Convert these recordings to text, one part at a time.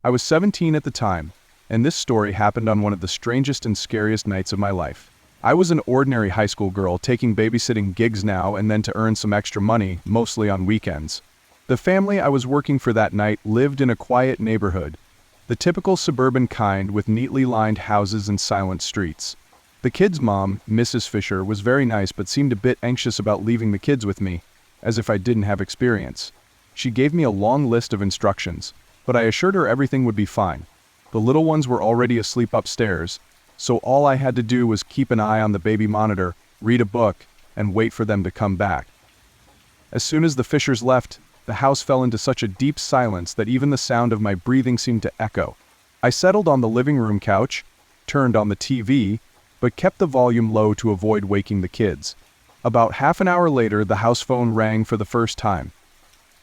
I was 17 at the time, and this story happened on one of the strangest and scariest nights of my life. I was an ordinary high school girl taking babysitting gigs now and then to earn some extra money, mostly on weekends. The family I was working for that night lived in a quiet neighborhood, the typical suburban kind with neatly lined houses and silent streets. The kids' mom, Mrs. Fisher, was very nice but seemed a bit anxious about leaving the kids with me, as if I didn't have experience. She gave me a long list of instructions, but I assured her everything would be fine. The little ones were already asleep upstairs, so all I had to do was keep an eye on the baby monitor, read a book, and wait for them to come back. As soon as the Fishers left, the house fell into such a deep silence that even the sound of my breathing seemed to echo. I settled on the living room couch, turned on the TV, but kept the volume low to avoid waking the kids. About half an hour later, the house phone rang for the first time.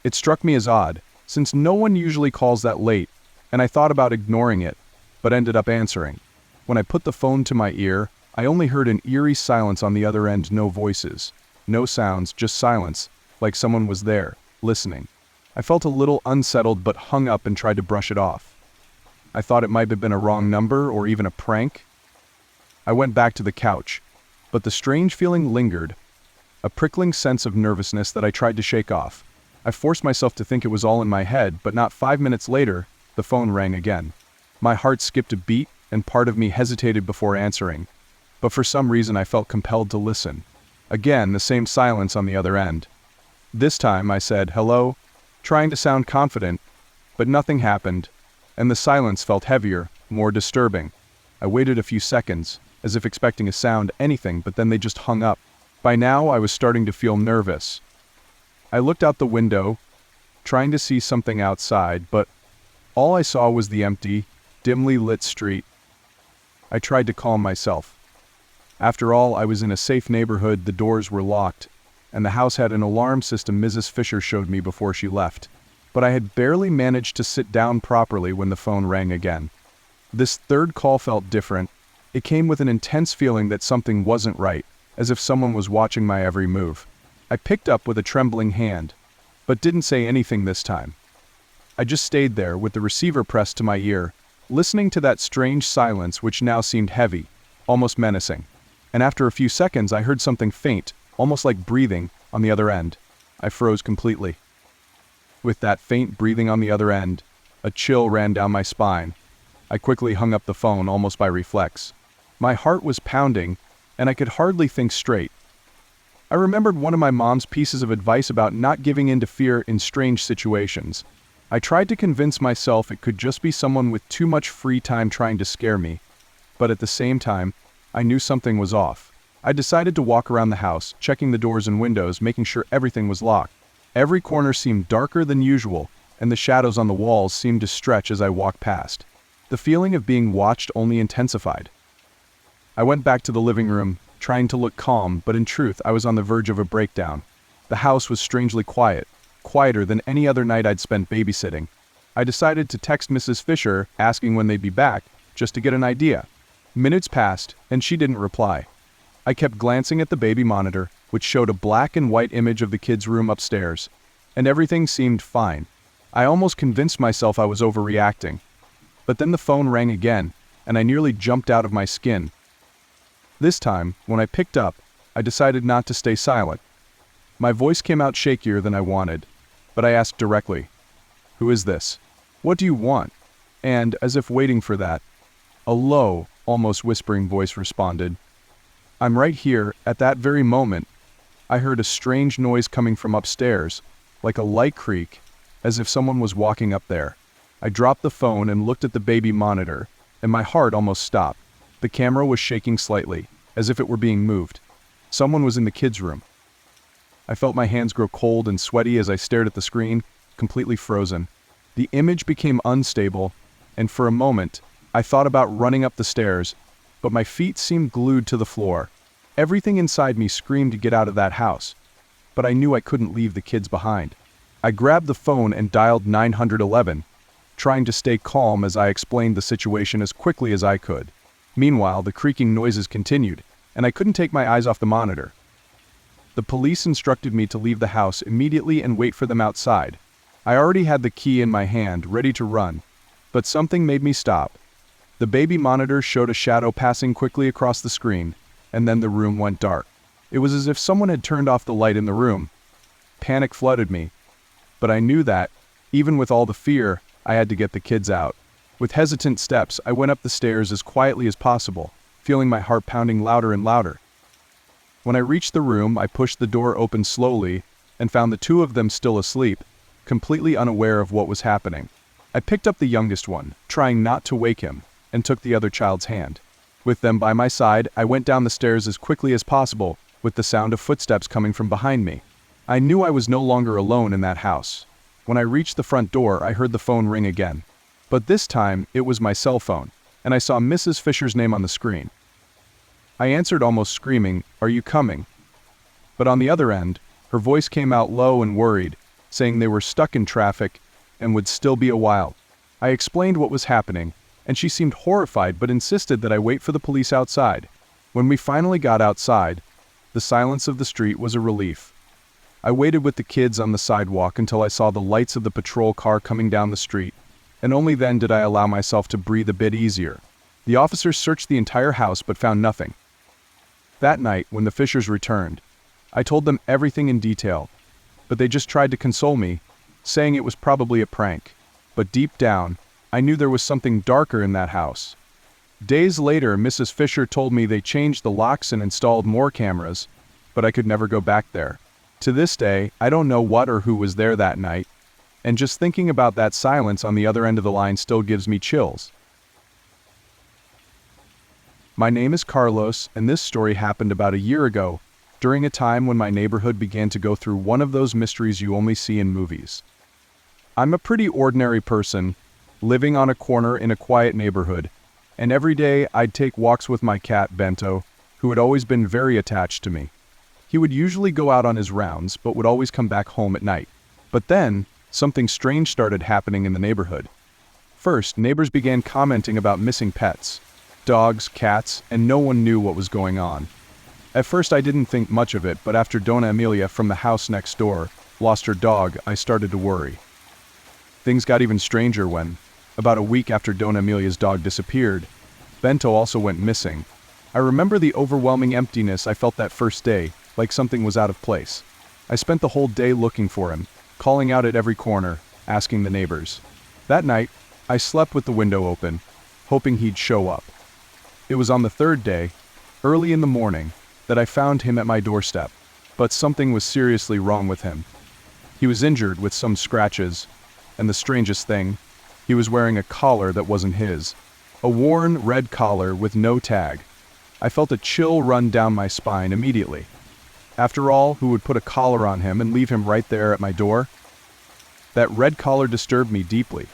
It struck me as odd, since no one usually calls that late, and I thought about ignoring it, but ended up answering. When I put the phone to my ear, I only heard an eerie silence on the other end, no voices, no sounds, just silence, like someone was there, listening. I felt a little unsettled but hung up and tried to brush it off. I thought it might have been a wrong number or even a prank. I went back to the couch, but the strange feeling lingered, a prickling sense of nervousness that I tried to shake off. I forced myself to think it was all in my head, but not 5 minutes later, the phone rang again. My heart skipped a beat, and part of me hesitated before answering, but for some reason I felt compelled to listen. Again, the same silence on the other end. This time I said, "Hello," trying to sound confident, but nothing happened, and the silence felt heavier, more disturbing. I waited a few seconds, as if expecting a sound, anything, but then they just hung up. By now, I was starting to feel nervous. I looked out the window, trying to see something outside, but all I saw was the empty, dimly lit street. I tried to calm myself. After all, I was in a safe neighborhood, the doors were locked, and the house had an alarm system Mrs. Fisher showed me before she left. But I had barely managed to sit down properly when the phone rang again. This third call felt different. It came with an intense feeling that something wasn't right, as if someone was watching my every move. I picked up with a trembling hand, but didn't say anything this time. I just stayed there with the receiver pressed to my ear, listening to that strange silence which now seemed heavy, almost menacing. And after a few seconds I heard something faint, almost like breathing, on the other end. I froze completely. With that faint breathing on the other end, a chill ran down my spine. I quickly hung up the phone almost by reflex. My heart was pounding, and I could hardly think straight. I remembered one of my mom's pieces of advice about not giving in to fear in strange situations. I tried to convince myself it could just be someone with too much free time trying to scare me, but at the same time, I knew something was off. I decided to walk around the house, checking the doors and windows, making sure everything was locked. Every corner seemed darker than usual, and the shadows on the walls seemed to stretch as I walked past. The feeling of being watched only intensified. I went back to the living room, trying to look calm, but in truth, I was on the verge of a breakdown. The house was strangely quiet, quieter than any other night I'd spent babysitting. I decided to text Mrs. Fisher, asking when they'd be back, just to get an idea. Minutes passed, and she didn't reply. I kept glancing at the baby monitor, which showed a black and white image of the kids' room upstairs, and everything seemed fine. I almost convinced myself I was overreacting. But then the phone rang again, and I nearly jumped out of my skin. This time, when I picked up, I decided not to stay silent. My voice came out shakier than I wanted, but I asked directly, "Who is this? What do you want?" And, as if waiting for that, a low, almost whispering voice responded, "I'm right here." At that very moment, I heard a strange noise coming from upstairs, like a light creak, as if someone was walking up there. I dropped the phone and looked at the baby monitor, and my heart almost stopped. The camera was shaking slightly, as if it were being moved. Someone was in the kids' room. I felt my hands grow cold and sweaty as I stared at the screen, completely frozen. The image became unstable, and for a moment, I thought about running up the stairs, but my feet seemed glued to the floor. Everything inside me screamed to get out of that house, but I knew I couldn't leave the kids behind. I grabbed the phone and dialed 911, trying to stay calm as I explained the situation as quickly as I could. Meanwhile, the creaking noises continued, and I couldn't take my eyes off the monitor. The police instructed me to leave the house immediately and wait for them outside. I already had the key in my hand, ready to run, But something made me stop. The baby monitor showed a shadow passing quickly across the screen, and then the room went dark. It was as if someone had turned off the light in the room. Panic flooded me, but I knew that, even with all the fear, I had to get the kids out. With hesitant steps, I went up the stairs as quietly as possible, feeling my heart pounding louder and louder. When I reached the room, I pushed the door open slowly and found the two of them still asleep, completely unaware of what was happening. I picked up the youngest one, trying not to wake him, and took the other child's hand. With them by my side, I went down the stairs as quickly as possible, with the sound of footsteps coming from behind me. I knew I was no longer alone in that house. When I reached the front door, I heard the phone ring again. But this time, it was my cell phone, and I saw Mrs. Fisher's name on the screen. I answered almost screaming, "Are you coming?" But on the other end, her voice came out low and worried, saying they were stuck in traffic and would still be a while. I explained what was happening, and she seemed horrified but insisted that I wait for the police outside. When we finally got outside, the silence of the street was a relief. I waited with the kids on the sidewalk until I saw the lights of the patrol car coming down the street, and only then did I allow myself to breathe a bit easier. The officers searched the entire house but found nothing. That night, when the Fishers returned, I told them everything in detail, but they just tried to console me, saying it was probably a prank. But deep down, I knew there was something darker in that house. Days later, Mrs. Fisher told me they changed the locks and installed more cameras, but I could never go back there. To this day, I don't know what or who was there that night, and just thinking about that silence on the other end of the line still gives me chills. My name is Carlos, and this story happened about a year ago, during a time when my neighborhood began to go through one of those mysteries you only see in movies. I'm a pretty ordinary person, living on a corner in a quiet neighborhood, and every day I'd take walks with my cat, Bento, who had always been very attached to me. He would usually go out on his rounds, but would always come back home at night. But then, something strange started happening in the neighborhood. First, neighbors began commenting about missing pets, dogs, cats, and no one knew what was going on. At first I didn't think much of it, but after Dona Emilia from the house next door lost her dog, I started to worry. Things got even stranger when, about a week after Dona Emilia's dog disappeared, Bento also went missing. I remember the overwhelming emptiness I felt that first day, like something was out of place. I spent the whole day looking for him, calling out at every corner, asking the neighbors. That night, I slept with the window open, hoping he'd show up. It was on the third day, early in the morning, that I found him at my doorstep, but something was seriously wrong with him. He was injured with some scratches, and the strangest thing, he was wearing a collar that wasn't his. A worn red collar with no tag. I felt a chill run down my spine immediately. After all, who would put a collar on him and leave him right there at my door? That red collar disturbed me deeply.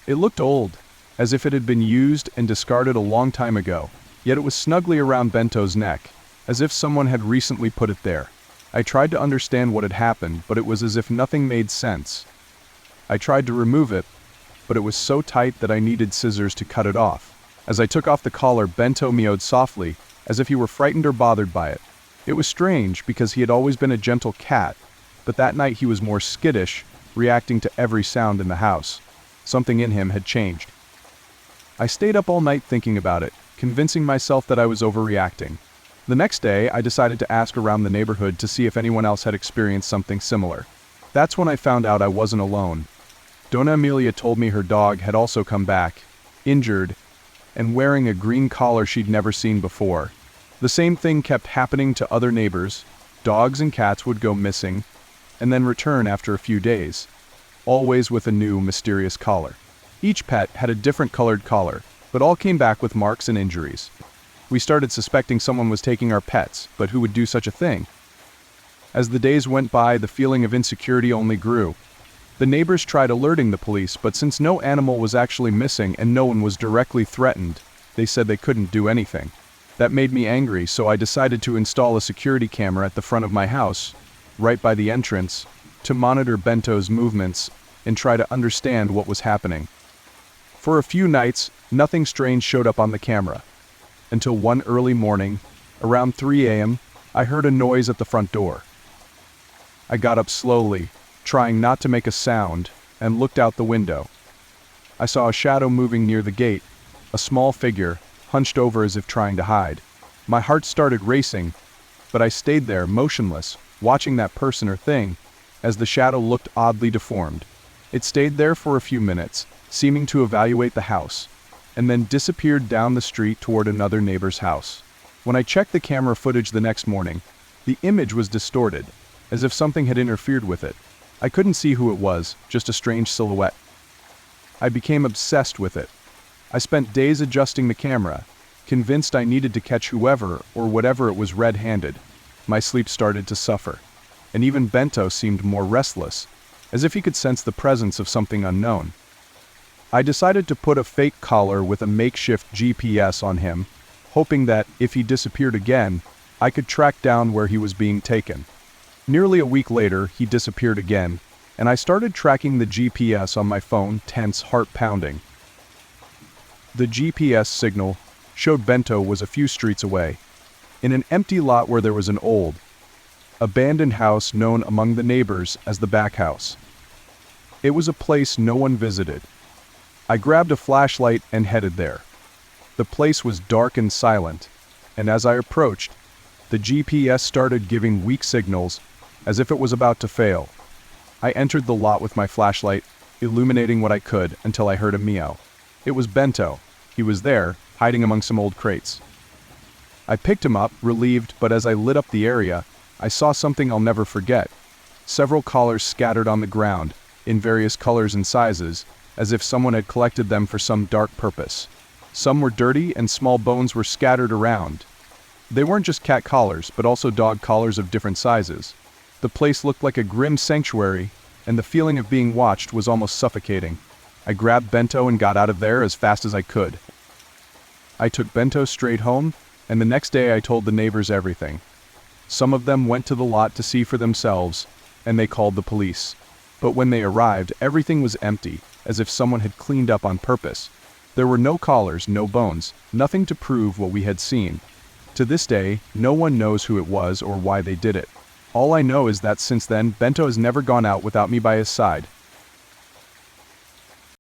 It looked old, as if it had been used and discarded a long time ago, yet it was snugly around Bento's neck, as if someone had recently put it there. I tried to understand what had happened, but it was as if nothing made sense. I tried to remove it, but it was so tight that I needed scissors to cut it off. As I took off the collar, Bento meowed softly, as if he were frightened or bothered by it. It was strange because he had always been a gentle cat, but that night he was more skittish, reacting to every sound in the house. Something in him had changed. I stayed up all night thinking about it, convincing myself that I was overreacting. The next day, I decided to ask around the neighborhood to see if anyone else had experienced something similar. That's when I found out I wasn't alone. Dona Emilia told me her dog had also come back, injured, and wearing a green collar she'd never seen before. The same thing kept happening to other neighbors. Dogs and cats would go missing, and then return after a few days, always with a new, mysterious collar. Each pet had a different colored collar, but all came back with marks and injuries. We started suspecting someone was taking our pets, but who would do such a thing? As the days went by, the feeling of insecurity only grew. The neighbors tried alerting the police, but since no animal was actually missing and no one was directly threatened, they said they couldn't do anything. That made me angry, so I decided to install a security camera at the front of my house, right by the entrance, to monitor Bento's movements and try to understand what was happening. For a few nights, nothing strange showed up on the camera. Until one early morning, around 3 a.m., I heard a noise at the front door. I got up slowly, trying not to make a sound, and looked out the window. I saw a shadow moving near the gate, a small figure, hunched over as if trying to hide. My heart started racing, but I stayed there, motionless, watching that person or thing, as the shadow looked oddly deformed. It stayed there for a few minutes, seeming to evaluate the house, and then disappeared down the street toward another neighbor's house. When I checked the camera footage the next morning, the image was distorted, as if something had interfered with it. I couldn't see who it was, just a strange silhouette. I became obsessed with it. I spent days adjusting the camera, convinced I needed to catch whoever or whatever it was red-handed. My sleep started to suffer, and even Bento seemed more restless, as if he could sense the presence of something unknown. I decided to put a fake collar with a makeshift GPS on him, hoping that, if he disappeared again, I could track down where he was being taken. Nearly a week later, he disappeared again, and I started tracking the GPS on my phone, tense, heart pounding. The GPS signal showed Bento was a few streets away, in an empty lot where there was an old, abandoned house known among the neighbors as the back house. It was a place no one visited. I grabbed a flashlight and headed there. The place was dark and silent, and as I approached, the GPS started giving weak signals, as if it was about to fail. I entered the lot with my flashlight, illuminating what I could until I heard a meow. It was Bento. He was there, hiding among some old crates. I picked him up, relieved, but as I lit up the area, I saw something I'll never forget. Several collars scattered on the ground, in various colors and sizes, as if someone had collected them for some dark purpose. Some were dirty and small bones were scattered around. They weren't just cat collars, but also dog collars of different sizes. The place looked like a grim sanctuary, and the feeling of being watched was almost suffocating. I grabbed Bento and got out of there as fast as I could. I took Bento straight home, and the next day I told the neighbors everything. Some of them went to the lot to see for themselves, and they called the police. But when they arrived, everything was empty, as if someone had cleaned up on purpose. There were no collars, no bones, nothing to prove what we had seen. To this day, no one knows who it was or why they did it. All I know is that since then, Bento has never gone out without me by his side.